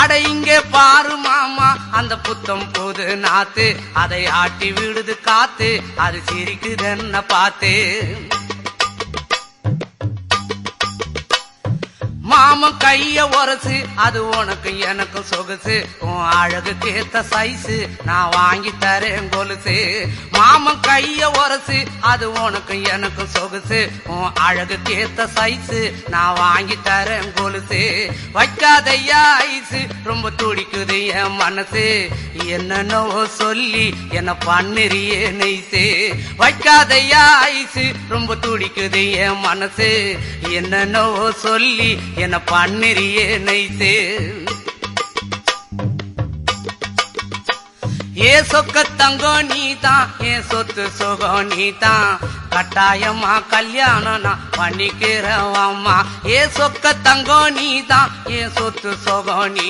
அட இங்கே பாரு மாமா அந்த புத்தம் புது நாத்து, அதை ஆட்டி விடுது காத்து, அது சிரிக்குதுன்ன பார்த்து. மாமன் கைய உரசு, அது உனக்கு எனக்கு சொகுசு, உன் அழகுக்கு ஏத்த சைஸு நான் வாங்கி தரேன் கொலுசு. மாமன் கைய உரசு, அது உனக்கு எனக்கு சொகுசு, உன் அழகுக்கு ஏத்த சைஸு நான் வாங்கி தரேன் கொலுசு. வைக்காதையா ஐசு, ரொம்ப துடிக்குது என் மனசு, என்னன்னோ சொல்லி என்ன பண்ணுறியே நெய்சு. வைக்காதையா ஐசு, ரொம்ப துடிக்குது என் மனசு, என்னன்னோ சொல்லி என்ன பண்ணுறியே நைசு. ஏ சொக்க தங்கம் நீதான், ஏன் சொத்து சுகம் நீதான், கட்டாயமா கல்யாணம் நான் பண்ணிக்கிறவம்மா. ஏ சொக்க தங்கம் நீதான், ஏன் சொத்து சுகம் நீ